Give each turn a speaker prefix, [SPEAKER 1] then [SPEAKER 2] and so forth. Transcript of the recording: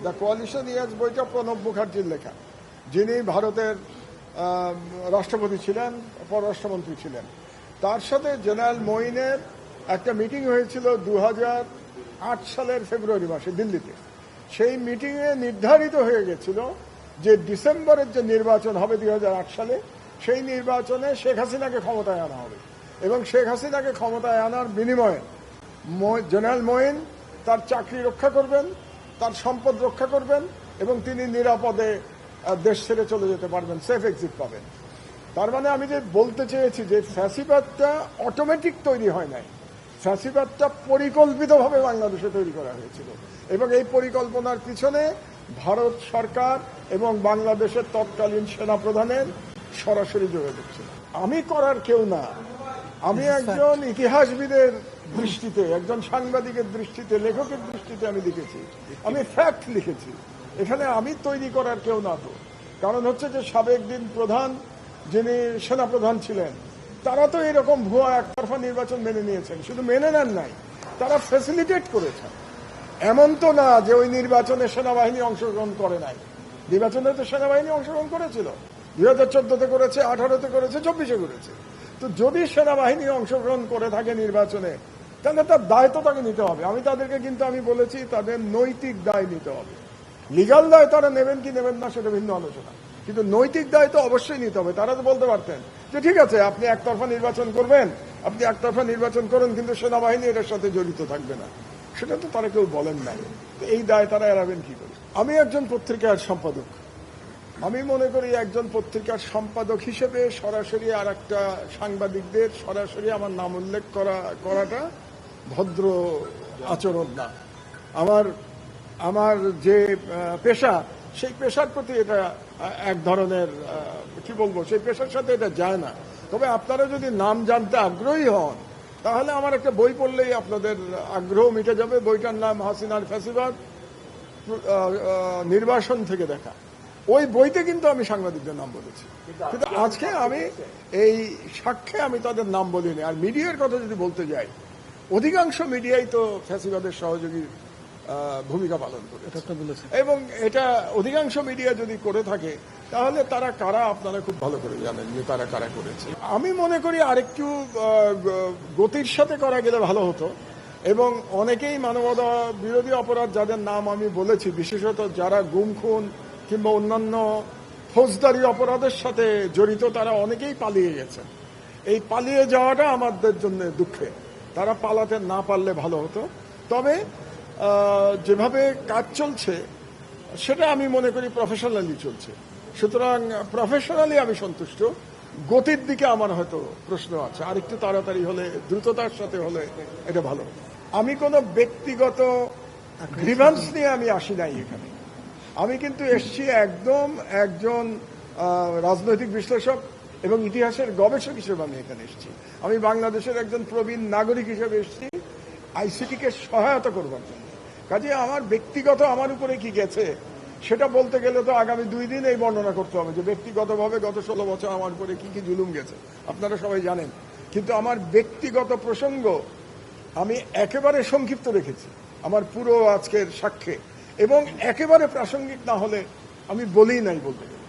[SPEAKER 1] The coalition years বইটা প্রণব মুখার্জির লেখা, যিনি ভারতের রাষ্ট্রপতি ছিলেন, পররাষ্ট্রমন্ত্রী ছিলেন। তার সাথে জেনারেল মঈনের একটা মিটিং হয়েছিল 2008 সালের ফেব্রুয়ারি মাসে দিল্লিতে। সেই মিটিংয়ে নির্ধারিত হয়ে গেছিল যে ডিসেম্বরের যে নির্বাচন হবে 2008 সালে, সেই নির্বাচনে শেখ হাসিনাকে ক্ষমতায় আনা হবে এবং শেখ হাসিনাকে ক্ষমতায় আনার বিনিময়ে জেনারেল মঈন তার চাকরি রক্ষা করবেন, তার সম্পদ রক্ষা করবেন এবং তিনি নিরাপদে দেশ ছেড়ে চলে যেতে পারবেন, সেফ এক্সিট পাবেন। তার মানে আমি যে বলতে চেয়েছি যে ফ্যাসিবাদটা অটোমেটিক তৈরি হয় নাই, ফ্যাসিবাদটা পরিকল্পিতভাবে বাংলাদেশে তৈরি করা হয়েছিল এবং এই পরিকল্পনার পিছনে ভারত সরকার এবং বাংলাদেশের তৎকালীন সেনাপ্রধানের সরাসরি যোগাযোগ ছিল। আমি করার কেউ না, আমি একজন ইতিহাসবিদের দৃষ্টিতে, একজন সাংবাদিকের দৃষ্টিতে, লেখকের দৃষ্টিতে আমি লিখেছি, আমি ফ্যাক্ট লিখেছি। এখানে আমি তৈরি করার কেউ না। তো কারণ হচ্ছে যে সাবেক দিন প্রধান যিনি সেনাপ্রধান ছিলেন, তারা তো এরকম ভুয়া একতরফা নির্বাচন মেনে নিয়েছেন, শুধু মেনে নেন নাই, তারা ফ্যাসিলিটেট করেছেন। এমন তো না যে ওই নির্বাচনে সেনাবাহিনী অংশগ্রহণ করে নাই, নির্বাচনে তো সেনাবাহিনী অংশগ্রহণ করেছিল, 2014-তে করেছে, 18-তে করেছে, 24-এ করেছে। তো যদি সেনাবাহিনী অংশগ্রহণ করে থাকে নির্বাচনে, তাহলে তার দায় তো তাকে নিতে হবে। আমি তাদেরকে কিন্তু আমি বলেছি তাদের নৈতিক দায় নিতে হবে। লিগাল দায় তারা নেবেন কি নেবেন না সেটা ভিন্ন আলোচনা, কিন্তু নৈতিক দায় তো অবশ্যই নিতে হবে। তারা তো বলতে পারতেন যে ঠিক আছে আপনি একতরফা নির্বাচন করবেন, আপনি একতরফা নির্বাচন করেন, কিন্তু সেনাবাহিনী এটার সাথে জড়িত থাকবে না, সেটা তো তারা কেউ বলেন নাই। এই দায় তারা এড়াবেন কি করে? আমি একজন পত্রিকার সম্পাদক, আমি মনে করি একজন পত্রিকার সম্পাদক হিসেবে সরাসরি আর একটা সাংবাদিকদের সরাসরি আমার নাম উল্লেখ করাটা ভদ্র আচরণ না। আমার যে পেশা, সেই পেশার প্রতি এটা এক ধরনের কি বলবো, সেই পেশার সাথে এটা যায় না। তবে আপনারা যদি নাম জানতে আগ্রহী হন, তাহলে আমার একটা বই পড়লেই আপনাদের আগ্রহ মিটে যাবে। বইটার নাম হাসিনার ফ্যাসিবাদ, নির্বাসন থেকে দেখা। ওই বইতে কিন্তু আমি সাংবাদিকদের নাম বলেছি, কিন্তু আজকে আমি এই সাক্ষ্যে আমি তাদের নাম বলিনি। আর মিডিয়ার কথা যদি বলতে যাই, অধিকাংশ মিডিয়াই তো ফ্যাসিবাদের সহযোগী ভূমিকা পালন করে এবং এটা অধিকাংশ মিডিয়া যদি করে থাকে তাহলে তারা কারা আপনারা খুব ভালো করে জানেন যে তারা কারা করেছে। আমি মনে করি আরেকটু গতির সাথে করা গেলে ভালো হতো এবং অনেকেই মানবতা বিরোধী অপরাধ যাদের নাম আমি বলেছি, বিশেষত যারা গুম খুন কিংবা অন্যান্য ফৌজদারি অপরাধের সাথে জড়িত, তারা অনেকেই পালিয়ে গেছেন। এই পালিয়ে যাওয়াটা আমাদের জন্য দুঃখে, তারা পালাতে না পারলে ভালো হতো। তবে যেভাবে কাজ চলছে সেটা আমি মনে করি প্রফেশনালি চলছে, সুতরাং প্রফেশনালি আমি সন্তুষ্ট। গতির দিকে আমার হয়তো প্রশ্ন আছে, আর একটু তাড়াতাড়ি হলে, দ্রুততার সাথে হলে এটা ভালো। আমি কোনো ব্যক্তিগত গ্রিভান্স নিয়ে আমি আসি নাই এখানে। আমি কিন্তু এসছি একজন রাজনৈতিক বিশ্লেষক এবং ইতিহাসের গবেষক হিসেবে আমি এখানে এসেছি। আমি বাংলাদেশের একজন প্রবীণ নাগরিক হিসেবে এসেছি আইসিটিকে সহায়তা করবার জন্য। কাজে আমার ব্যক্তিগত আমার উপরে কি গেছে সেটা বলতে গেলে তো আগামী 2 দিন এই বর্ণনা করতে হবে যে ব্যক্তিগতভাবে গত 16 বছর আমার উপরে কি কি জুলুম গেছে, আপনারা সবাই জানেন। কিন্তু আমার ব্যক্তিগত প্রসঙ্গ আমি একেবারে সংক্ষিপ্ত রেখেছি আমার পুরো আজকের সাক্ষ্যে, এবং একেবারে প্রাসঙ্গিক না হলে আমি বলেই নাই বলতে গেলে।